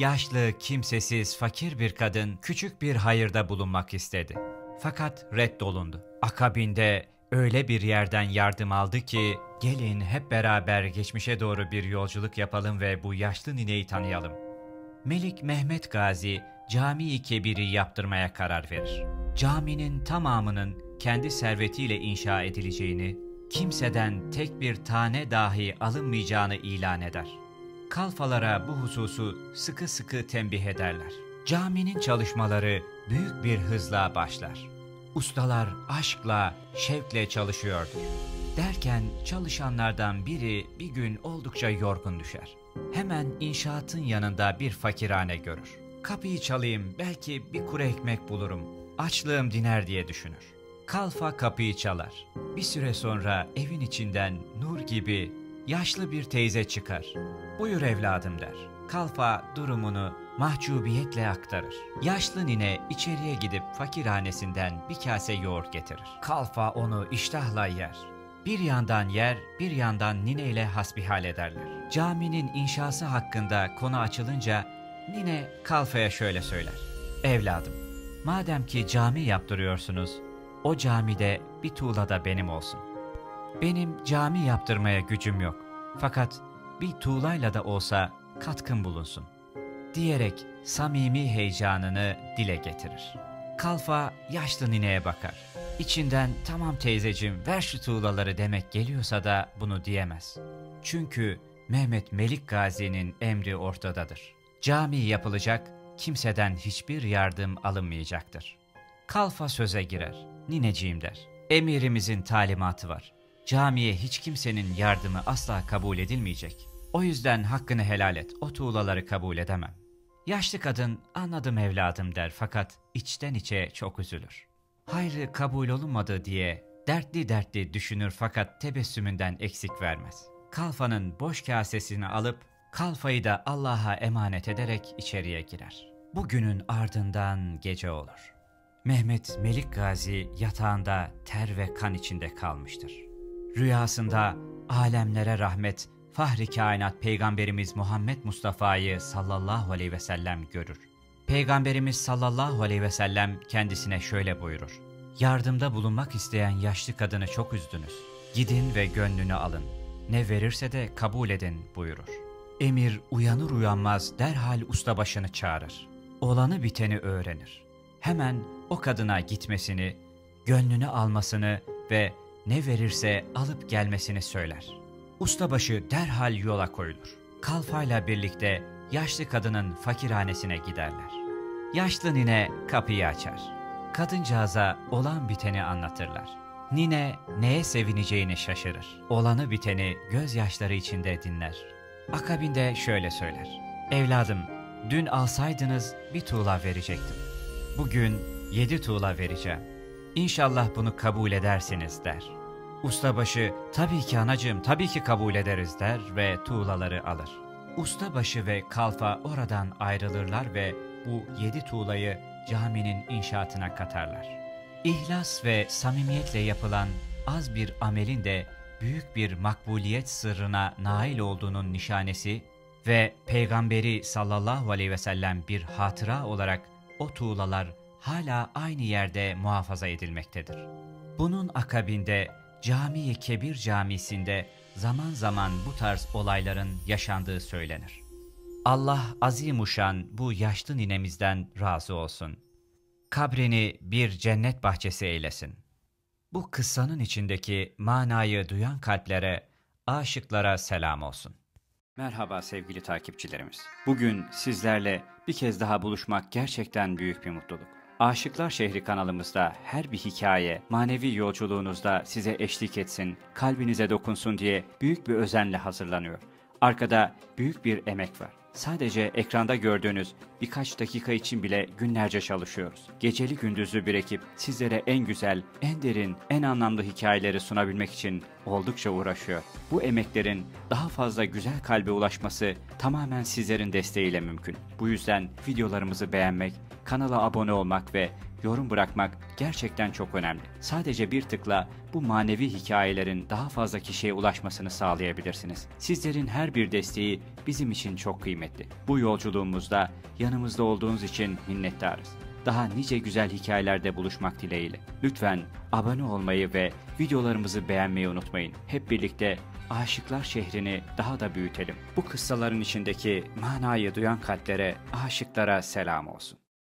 Yaşlı, kimsesiz, fakir bir kadın küçük bir hayırda bulunmak istedi. Fakat reddolundu. Akabinde öyle bir yerden yardım aldı ki, gelin hep beraber geçmişe doğru bir yolculuk yapalım ve bu yaşlı nineyi tanıyalım. Melik Mehmet Gazi, Cami-i Kebir'i yaptırmaya karar verir. Caminin tamamının kendi servetiyle inşa edileceğini, kimseden tek bir tane dahi alınmayacağını ilan eder. Kalfalara bu hususu sıkı sıkı tembih ederler. Caminin çalışmaları büyük bir hızla başlar. Ustalar aşkla, şevkle çalışıyordur. Derken çalışanlardan biri bir gün oldukça yorgun düşer. Hemen inşaatın yanında bir fakirhane görür. Kapıyı çalayım, belki bir kuru ekmek bulurum, açlığım diner diye düşünür. Kalfa kapıyı çalar. Bir süre sonra evin içinden nur gibi yaşlı bir teyze çıkar. "Buyur evladım," der. Kalfa durumunu mahcubiyetle aktarır. Yaşlı nine içeriye gidip fakirhanesinden bir kase yoğurt getirir. Kalfa onu iştahla yer. Bir yandan yer, bir yandan nine ile hasbihal ederler. Caminin inşası hakkında konu açılınca nine Kalfa'ya şöyle söyler: "Evladım, madem ki cami yaptırıyorsunuz, o camide bir tuğla da benim olsun. Benim cami yaptırmaya gücüm yok. Fakat bir tuğlayla da olsa katkın bulunsun," diyerek samimi heyecanını dile getirir. Kalfa yaşlı nineye bakar. İçinden "Tamam teyzeciğim, ver şu tuğlaları," demek geliyorsa da bunu diyemez. Çünkü Mehmet Melik Gazi'nin emri ortadadır. Cami yapılacak, kimseden hiçbir yardım alınmayacaktır. Kalfa söze girer. "Nineciğim," der, "emirimizin talimatı var. Camiye hiç kimsenin yardımı asla kabul edilmeyecek. O yüzden hakkını helal et, o tuğlaları kabul edemem." Yaşlı kadın "Anladım evladım," der, fakat içten içe çok üzülür. Hayrı kabul olunmadı diye dertli dertli düşünür, fakat tebessümünden eksik vermez. Kalfanın boş kasesini alıp kalfayı da Allah'a emanet ederek içeriye girer. Bugünün ardından gece olur. Mehmet Melik Gazi yatağında ter ve kan içinde kalmıştır. Rüyasında alemlere rahmet, Fahri kainat Peygamberimiz Muhammed Mustafa'yı sallallahu aleyhi ve sellem görür. Peygamberimiz sallallahu aleyhi ve sellem kendisine şöyle buyurur: "Yardımda bulunmak isteyen yaşlı kadını çok üzdünüz. Gidin ve gönlünü alın. Ne verirse de kabul edin," buyurur. Emir uyanır uyanmaz derhal ustabaşını çağırır. Olanı biteni öğrenir. Hemen o kadına gitmesini, gönlünü almasını ve ne verirse alıp gelmesini söyler. Ustabaşı derhal yola koyulur. Kalfayla birlikte yaşlı kadının fakirhanesine giderler. Yaşlı nine kapıyı açar. Kadıncağıza olan biteni anlatırlar. Nine neye sevineceğini şaşırır. Olanı biteni gözyaşları içinde dinler. Akabinde şöyle söyler: "Evladım, dün alsaydınız bir tuğla verecektim. Bugün 7 tuğla vereceğim. İnşallah bunu kabul edersiniz," der. Ustabaşı "Tabii ki anacığım, tabii ki kabul ederiz," der ve tuğlaları alır. Ustabaşı ve kalfa oradan ayrılırlar ve bu 7 tuğlayı caminin inşaatına katarlar. İhlas ve samimiyetle yapılan az bir amelin de büyük bir makbuliyet sırrına nail olduğunun nişanesi ve Peygamberi sallallahu aleyhi ve sellem bir hatıra olarak o tuğlalar hala aynı yerde muhafaza edilmektedir. Bunun akabinde Cami-i Kebir Camisi'nde zaman zaman bu tarz olayların yaşandığı söylenir. Allah azimuşşan bu yaşlı ninemizden razı olsun. Kabrini bir cennet bahçesi eylesin. Bu kıssanın içindeki manayı duyan kalplere, aşıklara selam olsun. Merhaba sevgili takipçilerimiz. Bugün sizlerle bir kez daha buluşmak gerçekten büyük bir mutluluk. Aşıklar Şehri kanalımızda her bir hikaye manevi yolculuğunuzda size eşlik etsin, kalbinize dokunsun diye büyük bir özenle hazırlanıyor. Arkada büyük bir emek var. Sadece ekranda gördüğünüz birkaç dakika için bile günlerce çalışıyoruz. Geceli gündüzlü bir ekip sizlere en güzel, en derin, en anlamlı hikayeleri sunabilmek için oldukça uğraşıyor. Bu emeklerin daha fazla güzel kalbe ulaşması tamamen sizlerin desteğiyle mümkün. Bu yüzden videolarımızı beğenmek, Kanala abone olmak ve yorum bırakmak gerçekten çok önemli. Sadece bir tıkla bu manevi hikayelerin daha fazla kişiye ulaşmasını sağlayabilirsiniz. Sizlerin her bir desteği bizim için çok kıymetli. Bu yolculuğumuzda yanımızda olduğunuz için minnettarız. Daha nice güzel hikayelerde buluşmak dileğiyle. Lütfen abone olmayı ve videolarımızı beğenmeyi unutmayın. Hep birlikte Aşıklar şehrini daha da büyütelim. Bu kıssaların içindeki manayı duyan kalplere, aşıklara selam olsun.